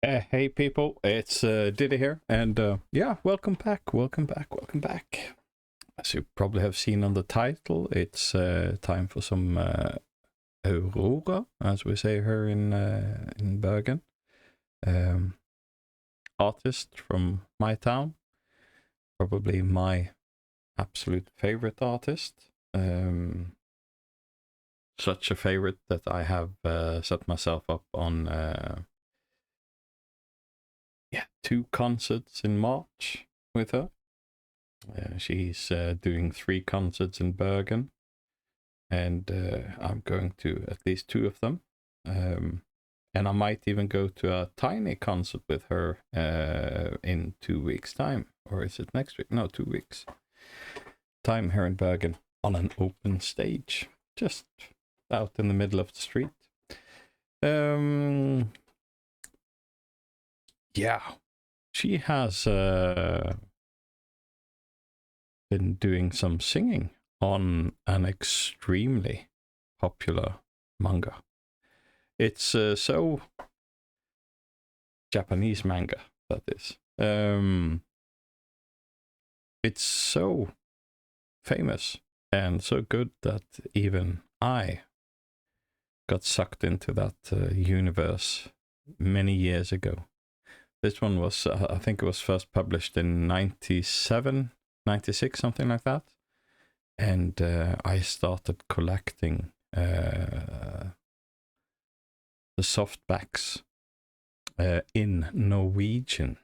Hey people, it's Diddy here, and yeah, welcome back, welcome back, welcome back. As you probably have seen on the title, it's time for some Aurora, as we say here in Bergen. Artist from my town, probably my absolute favorite artist. Such a favorite that I have set myself up on two concerts in March with her. She's doing three concerts in Bergen, and I'm going to at least two of them. And I might even go to a tiny concert with her in 2 weeks' time. Or is it next week? No, 2 weeks' time here in Bergen on an open stage, just out in the middle of the street. Yeah, she has been doing some singing on an extremely popular manga. It's so Japanese manga, that is. It's so famous and so good that even I got sucked into that universe many years ago. This one was, I think it was first published in 97, 96, something like that. And I started collecting the softbacks in Norwegian,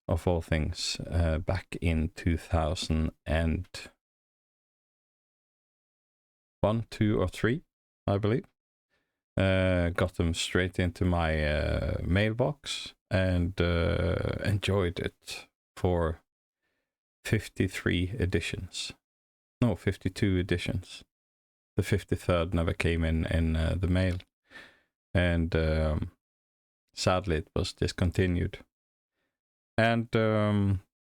of all things, back in 2001, 2, or 3, I believe. Got them straight into my mailbox and enjoyed it for 53 editions. No, 52 editions. The 53rd never came in the mail. And sadly, it was discontinued. And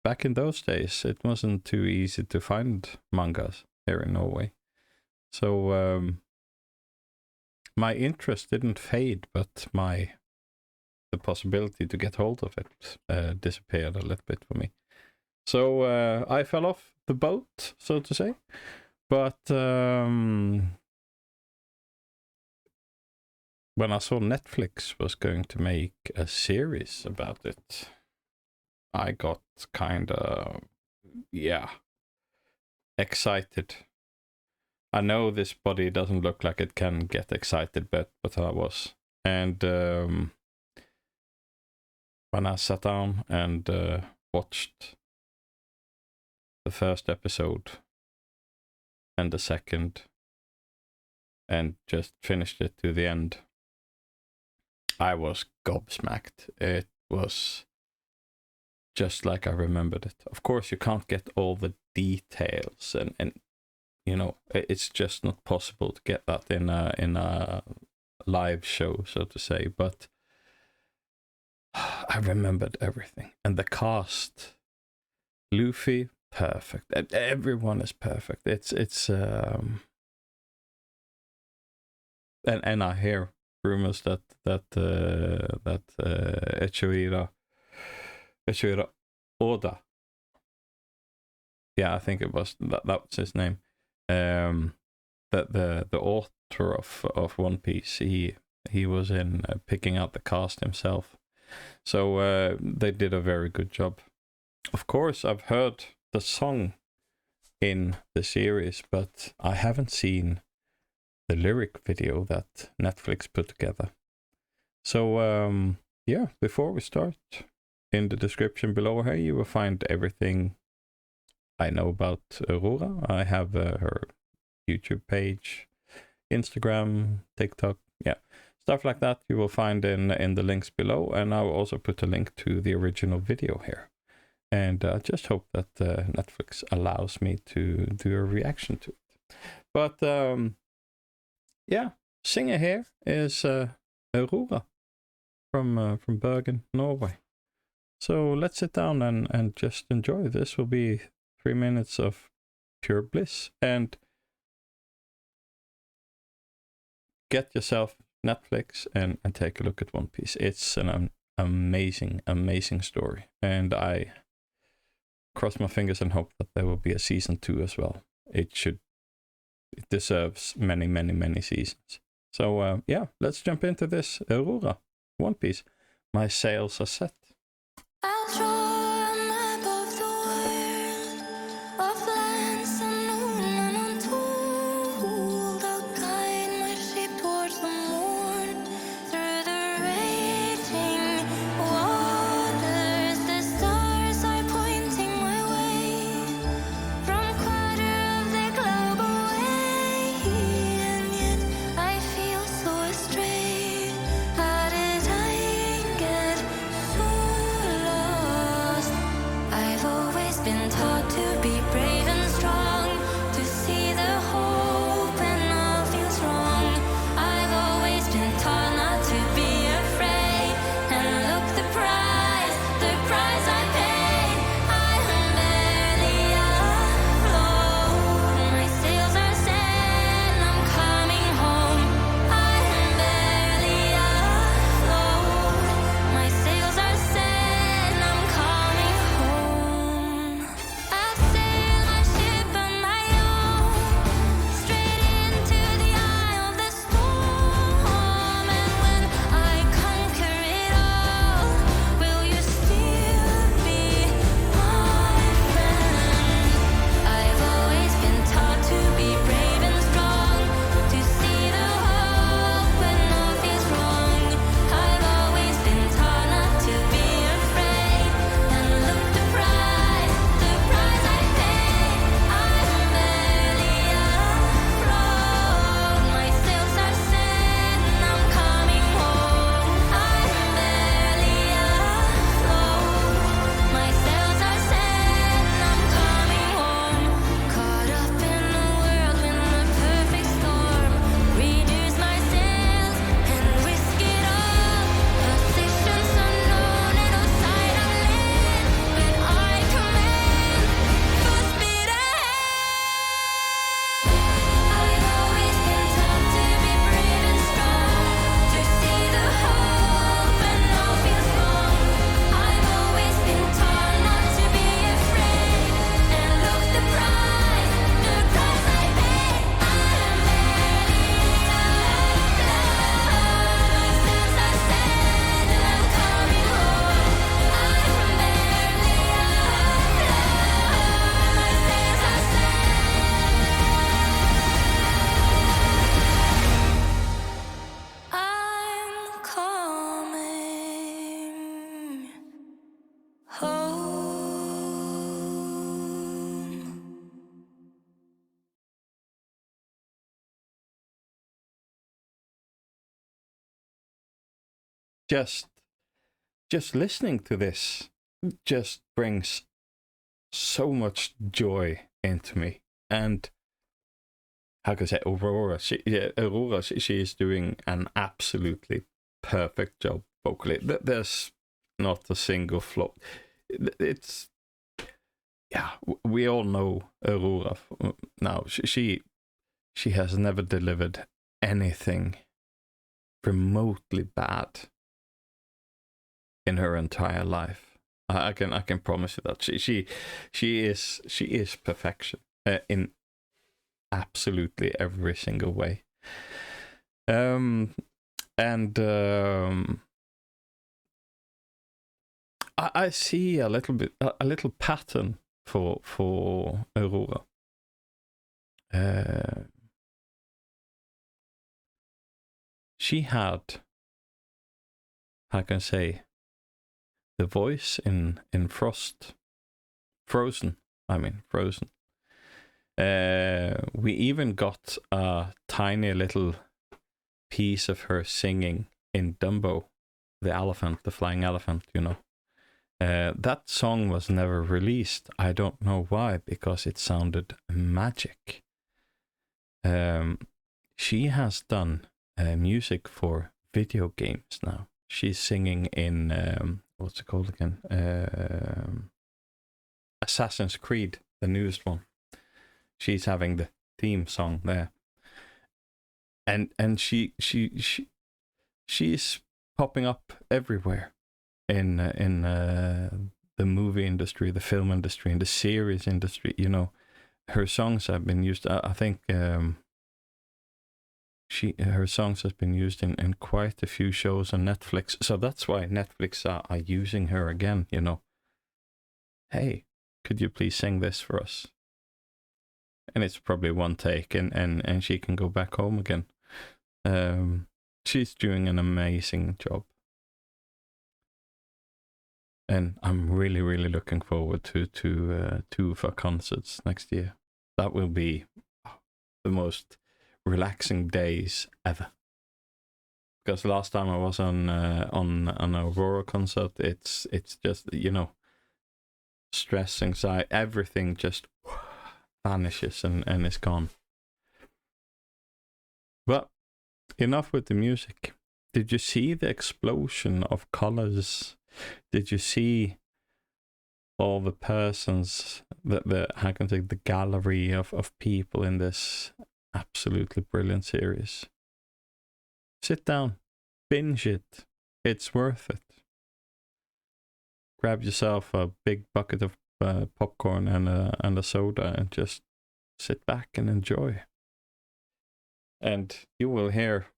back in those days, it wasn't too easy to find mangas here in Norway. So my interest didn't fade, but the possibility to get hold of it disappeared a little bit for me. So I fell off the boat, so to say. But when I saw Netflix was going to make a series about it, I got kind of, excited. I know this body doesn't look like it can get excited, but I was. And when I sat down and watched the first episode and the second and just finished it to the end, I was gobsmacked. It was just like I remembered it. Of course, you can't get all the details, and you know, it's just not possible to get that in a live show, so to say. But I remembered everything, and the cast, Luffy, perfect. Everyone is perfect. It's and I hear rumors that Echoira Oda, yeah, I think it was that's his name. That the author of One Piece, he was in picking out the cast himself. So they did a very good job. Of course, I've heard the song in the series, but I haven't seen the lyric video that Netflix put together. So yeah, before we start, in the description below here you will find everything I know about Aurora. I have her YouTube page, Instagram, TikTok, yeah, stuff like that you will find in the links below, and I will also put a link to the original video here. And I just hope that Netflix allows me to do a reaction to it. But yeah, singer here is Aurora from Bergen, Norway. So let's sit down and just enjoy. This will be 3 minutes of pure bliss. And get yourself Netflix and take a look at One Piece. It's an amazing story, and I cross my fingers and hope that there will be a season 2 as well. It deserves many seasons. So yeah, let's jump into this Aurora One Piece. My sails are set. I'll draw a map of the world, of lands unknown and untold. I'll guide my ship towards the morn, through the raging waters. The stars are pointing my way, from quarter of the globe away. And yet I feel so astray. How did I get so lost? I've always been taught to be brave and strong, to see the hope when all feels wrong. I've always been taught not to be afraid, and look the price I paid. I am barely afloat. My sails are set, I'm coming home. I am barely afloat. My sails are set, I'm coming home. I sail my ship on my own, straight into the eye of the storm. And when I conquer it all, will you still be my friend? I've always been taught to be brave and strong, to see the hope when all feels wrong. I've always been taught not to be afraid, and look the price I paid. I'm barely afloat. My sails are set, and I'm coming home. I'm barely afloat. My sails are set, and I'm coming home. Caught up in a whirlwind, a perfect storm. Reduce my sails and risk it all. Positions unknown and no sight of land, but I command full speed ahead. I've always been taught to be brave and strong, to see the hope when all feels wrong. I've always been taught not to be afraid, and look the price I paid. I am barely afloat. My sails are set, and I'm coming home. I am barely afloat. My sails are set. I'm coming home. Just listening to this just brings so much joy into me. And how can I say, Aurora? She is doing an absolutely perfect job vocally. There's not a single flaw. It's we all know Aurora now. She has never delivered anything remotely bad in her entire life. I can promise you that she is perfection in absolutely every single way. I see a little pattern for Aurora. She had, how can I say, the voice in Frozen. We even got a tiny little piece of her singing in Dumbo, the flying elephant, you know. That song was never released. I don't know why, because it sounded magic. She has done music for video games now. She's singing in, what's it called again? Assassin's Creed, the newest one. She's having the theme song there. And she's popping up everywhere. in the movie industry, the film industry, and the series industry. You know, her songs have been used. I think her songs has been used in quite a few shows on Netflix. So that's why Netflix are using her again. You know, hey, could you please sing this for us? And it's probably one take, and she can go back home again. She's doing an amazing job. And I'm really, really looking forward to two of her concerts next year. That will be the most relaxing days ever. Because last time I was on an Aurora concert, it's just, you know, stress, anxiety, everything just vanishes and is gone. But enough with the music. Did you see the explosion of colors? Did you see all the persons, how can I say, the gallery of people in this absolutely brilliant series? Sit down, binge it. It's worth it. Grab yourself a big bucket of popcorn and a soda and just sit back and enjoy. And you will hear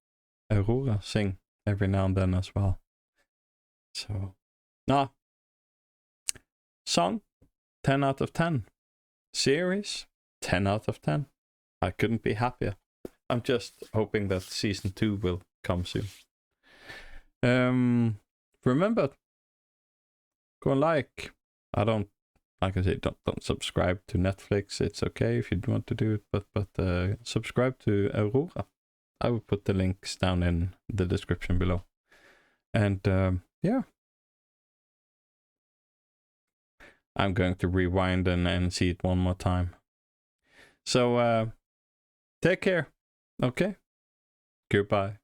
Aurora sing every now and then as well. So, song, 10 out of 10. Series, 10 out of 10. I couldn't be happier. I'm just hoping that season 2 will come soon. Remember, go and like. Like I say, don't subscribe to Netflix. It's okay if you want to do it, but subscribe to Aurora. I will put the links down in the description below. And yeah. I'm going to rewind and see it one more time. So, take care. Okay? Goodbye.